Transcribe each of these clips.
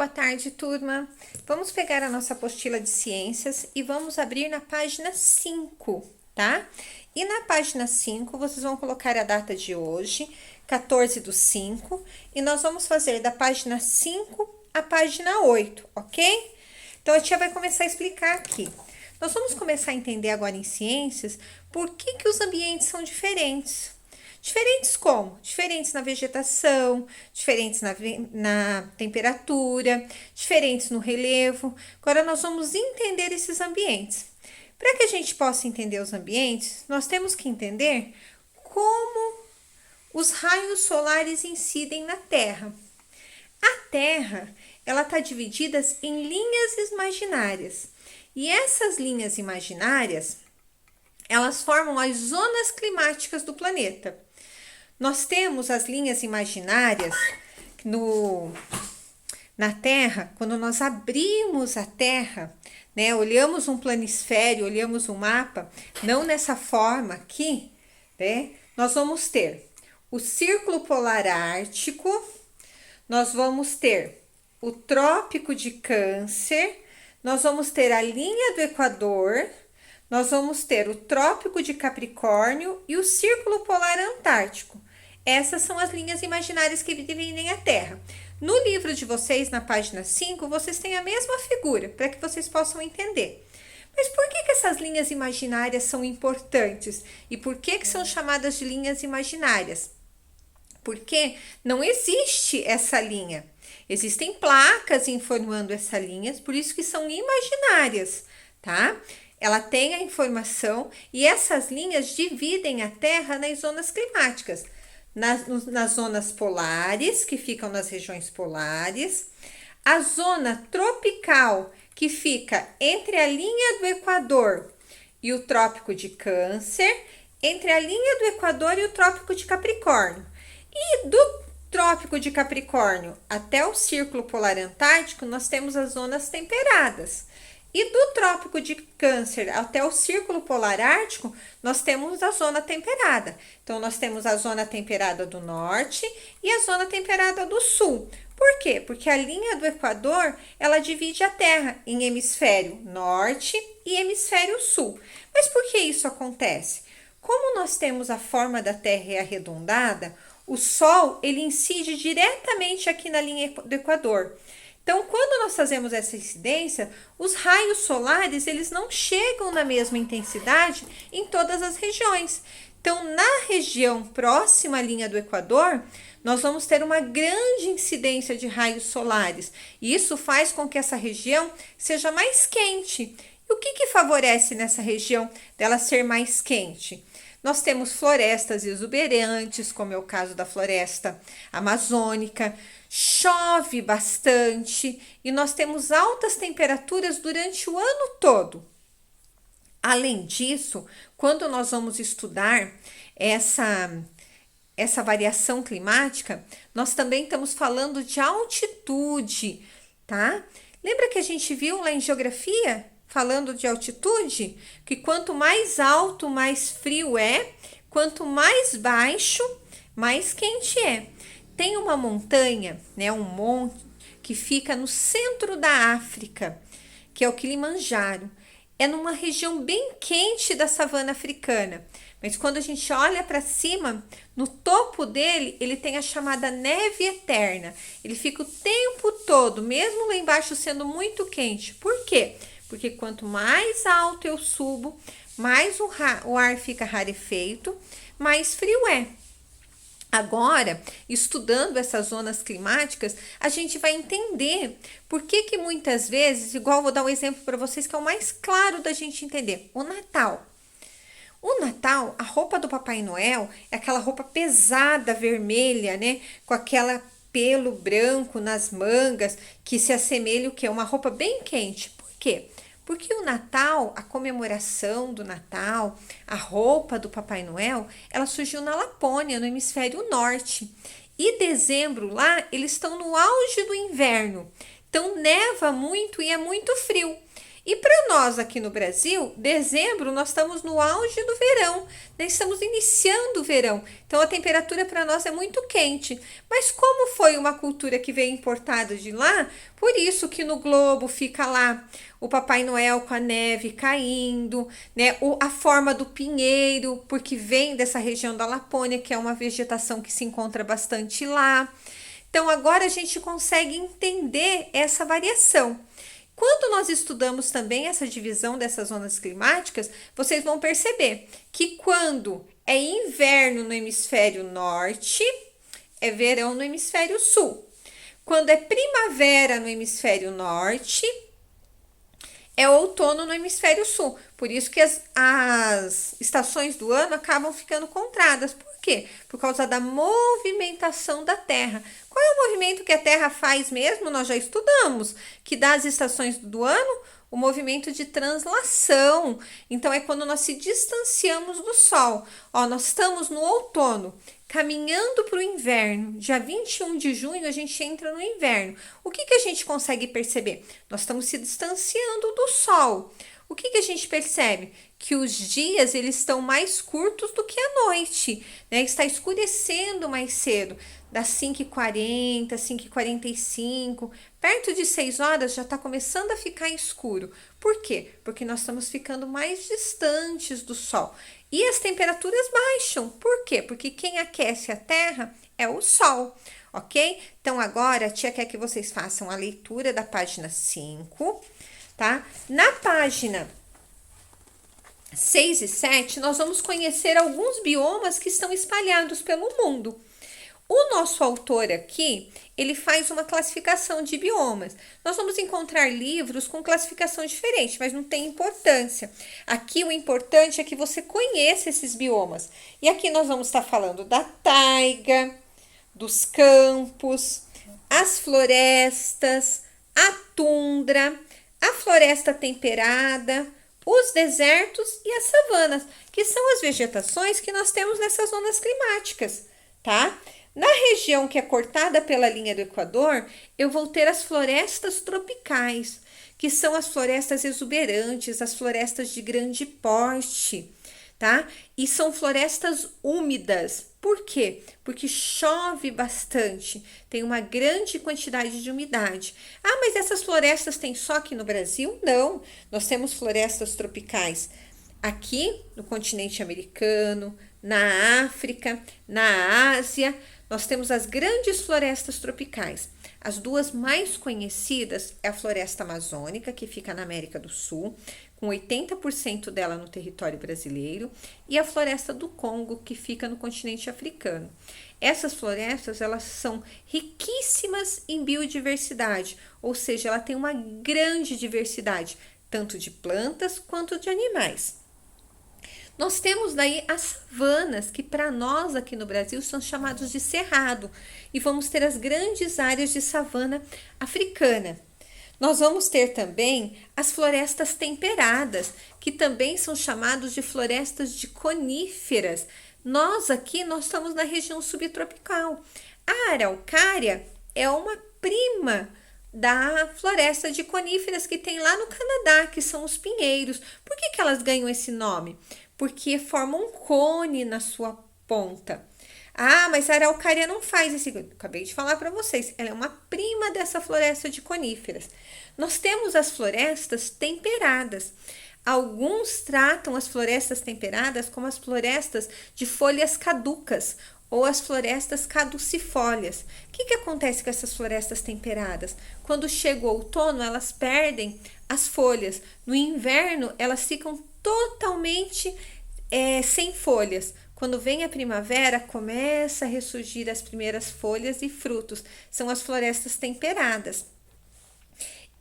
boa tarde, turma. Vamos pegar a nossa apostila de ciências e vamos abrir na página 5, tá? E na página 5, vocês vão colocar a data de hoje, 14/5, e nós vamos fazer da página 5 à página 8, ok? Então, a tia vai começar a explicar aqui. Nós vamos começar a entender agora em ciências por que os ambientes são diferentes. Diferentes como? Diferentes na vegetação, diferentes na temperatura, diferentes no relevo. Agora, nós vamos entender esses ambientes. Para que a gente possa entender os ambientes, nós temos que entender como os raios solares incidem na Terra. A Terra, ela está dividida em linhas imaginárias. E essas linhas imaginárias, elas formam as zonas climáticas do planeta. Nós temos as linhas imaginárias na Terra, quando nós abrimos a Terra, né, olhamos um planisfério, olhamos um mapa, não nessa forma aqui, né, nós vamos ter o Círculo Polar Ártico, nós vamos ter o Trópico de Câncer, nós vamos ter a linha do Equador, nós vamos ter o Trópico de Capricórnio e o Círculo Polar Antártico. Essas são as linhas imaginárias que dividem a Terra. No livro de vocês, na página 5, vocês têm a mesma figura, para que vocês possam entender. Mas por que essas linhas imaginárias são importantes? E por que são chamadas de linhas imaginárias? Porque não existe essa linha. Existem placas informando essas linhas, por isso que são imaginárias, tá? Ela tem a informação e essas linhas dividem a Terra nas zonas climáticas. Nas zonas polares, que ficam nas regiões polares, a zona tropical, que fica entre a linha do Equador e o Trópico de Câncer, entre a linha do Equador e o Trópico de Capricórnio. E do Trópico de Capricórnio até o Círculo Polar Antártico, nós temos as zonas temperadas. E do Trópico de Câncer até o Círculo Polar Ártico, nós temos a zona temperada. Então, nós temos a zona temperada do norte e a zona temperada do sul. Por quê? Porque a linha do Equador, ela divide a Terra em hemisfério norte e hemisfério sul. Mas por que isso acontece? Como nós temos a forma da Terra arredondada, o Sol, ele incide diretamente aqui na linha do Equador. Então, quando nós fazemos essa incidência, os raios solares, eles não chegam na mesma intensidade em todas as regiões. Então, na região próxima à linha do Equador, nós vamos ter uma grande incidência de raios solares. E isso faz com que essa região seja mais quente. E o que favorece nessa região dela ser mais quente? Nós temos florestas exuberantes, como é o caso da floresta amazônica, chove bastante e nós temos altas temperaturas durante o ano todo. Além disso, quando nós vamos estudar essa variação climática, nós também estamos falando de altitude, tá? Lembra que a gente viu lá em geografia? Falando de altitude, que quanto mais alto, mais frio é, quanto mais baixo, mais quente é. Tem uma montanha, né, um monte, que fica no centro da África, que é o Kilimanjaro. É numa região bem quente da savana africana. Mas quando a gente olha para cima, no topo dele, ele tem a chamada neve eterna. Ele fica o tempo todo, mesmo lá embaixo sendo muito quente. Por quê? Porque quanto mais alto eu subo, mais o ar fica rarefeito, mais frio é. Agora, estudando essas zonas climáticas, a gente vai entender por que muitas vezes, igual vou dar um exemplo para vocês que é o mais claro da gente entender, o Natal. O Natal, a roupa do Papai Noel é aquela roupa pesada, vermelha, né? Com aquela pelo branco nas mangas, que se assemelha o quê? Uma roupa bem quente. Por quê? Porque o Natal, a comemoração do Natal, a roupa do Papai Noel, ela surgiu na Lapônia, no hemisfério norte. E dezembro lá, eles estão no auge do inverno. Então, neva muito e é muito frio. E para nós aqui no Brasil, dezembro nós estamos no auge do verão, né? Estamos iniciando o verão, então a temperatura para nós é muito quente. Mas como foi uma cultura que veio importada de lá, por isso que no globo fica lá o Papai Noel com a neve caindo, né? A forma do pinheiro, porque vem dessa região da Lapônia, que é uma vegetação que se encontra bastante lá. Então agora a gente consegue entender essa variação. Quando nós estudamos também essa divisão dessas zonas climáticas, vocês vão perceber que quando é inverno no hemisfério norte, é verão no hemisfério sul. Quando é primavera no hemisfério norte, é outono no hemisfério sul. Por isso que as estações do ano acabam ficando contrárias. Por quê? Por causa da movimentação da Terra. Qual é o movimento que a Terra faz mesmo? Nós já estudamos, que dá as estações do ano o movimento de translação. Então, é quando nós se distanciamos do Sol. Ó, nós estamos no outono, caminhando para o inverno. Dia 21 de junho, a gente entra no inverno. O que a gente consegue perceber? Nós estamos se distanciando do Sol. O que a gente percebe? Que os dias eles estão mais curtos do que a noite, né? Está escurecendo mais cedo, das 5h40, 5h45, perto de 6 horas já está começando a ficar escuro. Por quê? Porque nós estamos ficando mais distantes do Sol. E as temperaturas baixam. Por quê? Porque quem aquece a Terra é o Sol, ok? Então agora a tia quer que vocês façam a leitura da página 5, tá? Na página 6 e 7, nós vamos conhecer alguns biomas que estão espalhados pelo mundo. O nosso autor aqui, ele faz uma classificação de biomas. Nós vamos encontrar livros com classificação diferente, mas não tem importância. Aqui o importante é que você conheça esses biomas. E aqui nós vamos estar falando da taiga, dos campos, as florestas, a tundra, a floresta temperada, os desertos e as savanas, que são as vegetações que nós temos nessas zonas climáticas, tá? Na região que é cortada pela linha do Equador, eu vou ter as florestas tropicais, que são as florestas exuberantes, as florestas de grande porte, tá? E são florestas úmidas. Por quê? Porque chove bastante, tem uma grande quantidade de umidade. Ah, mas essas florestas tem só aqui no Brasil? Não, nós temos florestas tropicais aqui no continente americano, na África, na Ásia. Nós temos as grandes florestas tropicais. As duas mais conhecidas é a floresta amazônica, que fica na América do Sul, com 80% dela no território brasileiro, e a floresta do Congo, que fica no continente africano. Essas florestas, elas são riquíssimas em biodiversidade, ou seja, ela tem uma grande diversidade, tanto de plantas quanto de animais. Nós temos daí as savanas, que para nós aqui no Brasil são chamados de cerrado, e vamos ter as grandes áreas de savana africana. Nós vamos ter também as florestas temperadas, que também são chamados de florestas de coníferas. Nós estamos na região subtropical. A araucária é uma prima da floresta de coníferas que tem lá no Canadá, que são os pinheiros. Por que elas ganham esse nome? Porque formam um cone na sua ponta. Ah, mas a araucária não faz esse... Eu acabei de falar para vocês. Ela é uma prima dessa floresta de coníferas. Nós temos as florestas temperadas. Alguns tratam as florestas temperadas como as florestas de folhas caducas ou as florestas caducifólias. O que acontece com essas florestas temperadas? Quando chega o outono, elas perdem as folhas. No inverno, elas ficam totalmente sem folhas. Quando vem a primavera, começa a ressurgir as primeiras folhas e frutos. São as florestas temperadas.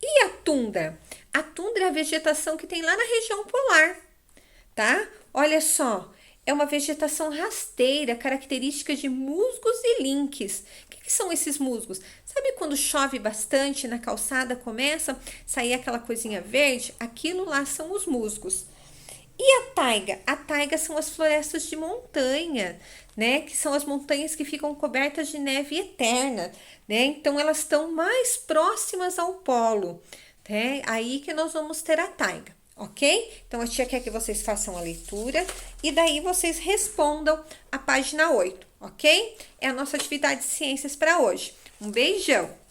E a tundra? A tundra é a vegetação que tem lá na região polar, tá? Olha só, é uma vegetação rasteira, característica de musgos e linques. O que são esses musgos? Sabe quando chove bastante na calçada, começa a sair aquela coisinha verde? Aquilo lá são os musgos. E a taiga? A taiga são as florestas de montanha, né? Que são as montanhas que ficam cobertas de neve eterna, né? Então, elas estão mais próximas ao polo, né? Aí que nós vamos ter a taiga, ok? Então, a tia quer que vocês façam a leitura e daí vocês respondam a página 8, ok? É a nossa atividade de ciências para hoje. Um beijão!